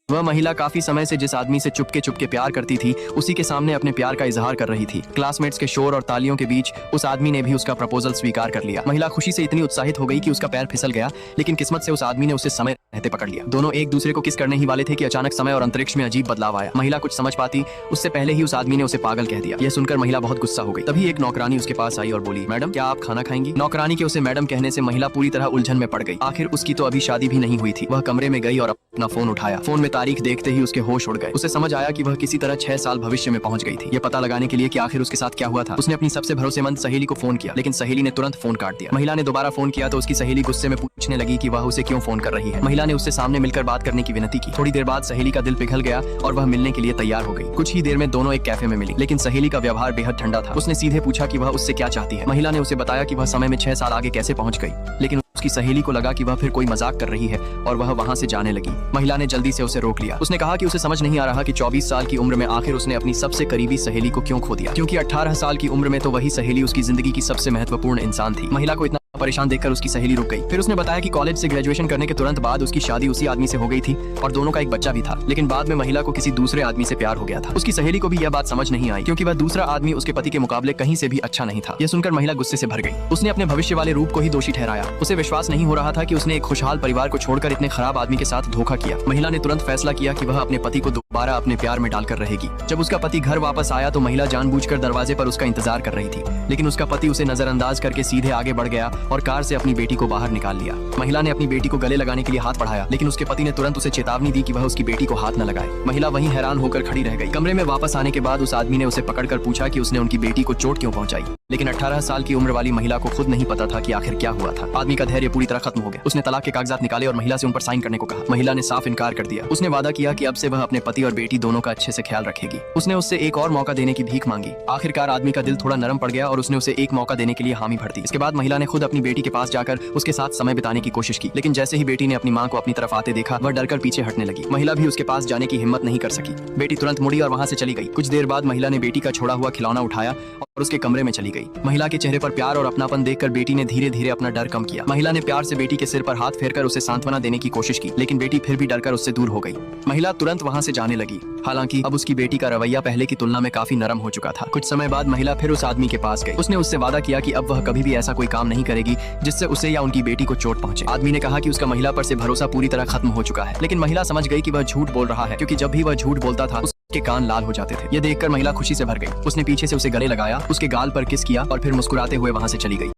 वह महिला काफी समय से जिस आदमी से चुपके चुपके प्यार करती थी उसी के सामने अपने प्यार का इजहार कर रही थी। क्लासमेट्स के शोर और तालियों के बीच उस आदमी ने भी उसका प्रपोजल स्वीकार कर लिया। महिला खुशी से इतनी उत्साहित हो गई कि उसका पैर फिसल गया, लेकिन किस्मत से उस आदमी ने उसे समय रहते पकड़ लिया। दोनों एक दूसरे को किस करने ही वाले थे कि अचानक समय और अंतरिक्ष में अजीब बदलाव आया। महिला कुछ समझ पाती उससे पहले ही उस आदमी ने उसे पागल कह दिया। यह सुनकर महिला बहुत गुस्सा हो गई। तभी एक नौकरानी उसके पास आई और बोली, मैडम क्या आप खाना खाएंगी? नौकरानी के उसे मैडम कहने से महिला पूरी तरह उलझन में पड़ गई। आखिर उसकी तो अभी शादी भी नहीं हुई थी। वह कमरे में गई और अपना फोन उठाया। फोन में तारीख देखते ही उसके होश उड़ गए। उसे समझ आया कि वह किसी तरह 6 साल भविष्य में पहुंच गई थी। यह पता लगाने के लिए कि आखिर उसके साथ क्या हुआ था। उसने अपनी सबसे भरोसेमंद सहेली को फोन किया, लेकिन सहेली ने तुरंत फोन काट दिया। महिला ने दोबारा फोन किया तो उसकी सहेली गुस्से में पूछने लगी कि वह उसे क्यों फोन कर रही है। महिला ने उससे सामने मिलकर बात करने की विनती की। थोड़ी देर बाद सहेली का दिल पिघल गया और वह मिलने के लिए तैयार हो गई। कुछ ही देर में दोनों एक कैफे में मिली, लेकिन सहेली का व्यवहार बेहद ठंडा था। उसने सीधे पूछा कि वह उससे क्या चाहती है। महिला ने उसे बताया कि वह समय में 6 साल आगे कैसे पहुंच गई, लेकिन उसकी सहेली को लगा कि वह फिर कोई मजाक कर रही है और वह वहां से जाने लगी। महिला ने जल्दी से उसे रोक लिया। उसने कहा कि उसे समझ नहीं आ रहा कि 24 साल की उम्र में आखिर उसने अपनी सबसे करीबी सहेली को क्यों खो दिया, क्योंकि 18 साल की उम्र में तो वही सहेली उसकी जिंदगी की सबसे महत्वपूर्ण इंसान थी। महिला को इतना परेशान देखकर उसकी सहेली रुक गई। फिर उसने बताया कि कॉलेज से ग्रेजुएशन करने के तुरंत बाद उसकी शादी उसी आदमी से हो गई थी और दोनों का एक बच्चा भी था, लेकिन बाद में महिला को किसी दूसरे आदमी से प्यार हो गया था। उसकी सहेली को भी यह बात समझ नहीं आई, क्योंकि वह दूसरा आदमी उसके पति के मुकाबले कहीं से भी अच्छा नहीं था। यह सुनकर महिला गुस्से से भर गई। उसने अपने भविष्य वाले रूप को ही दोषी ठहराया। उसे विश्वास नहीं हो रहा था कि उसने एक खुशहाल परिवार को छोड़कर इतने खराब आदमी के साथ धोखा किया। महिला ने तुरंत फैसला किया कि वह अपने पति को दोबारा अपने प्यार में डालकर रहेगी। जब उसका पति घर वापस आया तो महिला जानबूझकर दरवाजे पर उसका इंतजार कर रही थी, लेकिन उसका पति उसे नजरअंदाज करके सीधे आगे बढ़ गया और कार से अपनी बेटी को बाहर निकाल लिया। महिला ने अपनी बेटी को गले लगाने के लिए हाथ बढ़ाया, लेकिन उसके पति ने तुरंत उसे चेतावनी दी कि वह उसकी बेटी को हाथ न लगाए। महिला वहीं हैरान होकर खड़ी रह गई। कमरे में वापस आने के बाद उस आदमी ने उसे पकड़कर पूछा कि उसने उनकी बेटी को चोट क्यों पहुंचाई, लेकिन 18 साल की उम्र वाली महिला को खुद नहीं पता था कि आखिर क्या हुआ था। आदमी का धैर्य पूरी तरह खत्म हो गया। उसने तलाक के कागजात निकाले और महिला से उन पर साइन करने को कहा। महिला ने साफ इनकार कर दिया। उसने वादा किया कि अब से वह अपने पति और बेटी दोनों का अच्छे से ख्याल रखेगी। उसने उससे एक और मौका देने की भीख मांगी। आखिरकार आदमी का दिल थोड़ा नरम पड़ गया और उसने उसे एक मौका देने के लिए हामी भर दी। इसके बाद महिला ने खुद अपनी बेटी के पास जाकर उसके साथ समय बिताने की कोशिश की, लेकिन जैसे ही बेटी ने अपनी मां को अपनी तरफ आते देखा वह डरकर पीछे हटने लगी। महिला भी उसके पास जाने की हिम्मत नहीं कर सकी। बेटी तुरंत मुड़ी और वहां से चली गई। कुछ देर बाद महिला ने बेटी का छोड़ा हुआ खिलौना उठाया और उसके कमरे में चली गई। महिला के चेहरे पर प्यार और अपनापन देखकर बेटी ने धीरे धीरे अपना डर कम किया। महिला ने प्यार से बेटी के सिर पर हाथ फेरकर उसे सांत्वना देने की कोशिश की, लेकिन बेटी फिर भी डरकर उससे दूर हो गई। महिला तुरंत वहां से जाने लगी। हालांकि अब उसकी बेटी का रवैया पहले की तुलना में काफी नरम हो चुका था। कुछ समय बाद महिला फिर उस आदमी के पास गई। उसने उससे वादा किया कि अब वह कभी भी ऐसा कोई काम नहीं करेगी जिससे उसे या उनकी बेटी को चोट पहुंचे। आदमी ने कहा कि उसका महिला पर से भरोसा पूरी तरह खत्म हो चुका है, लेकिन महिला समझ गई कि वह झूठ बोल रहा है, क्योंकि जब भी वह झूठ बोलता था उसके कान लाल हो जाते थे। यह देखकर महिला खुशी से भर गई। उसने पीछे से उसे गले लगाया, उसके गाल पर किस किया और फिर मुस्कुराते हुए वहां से चली गई।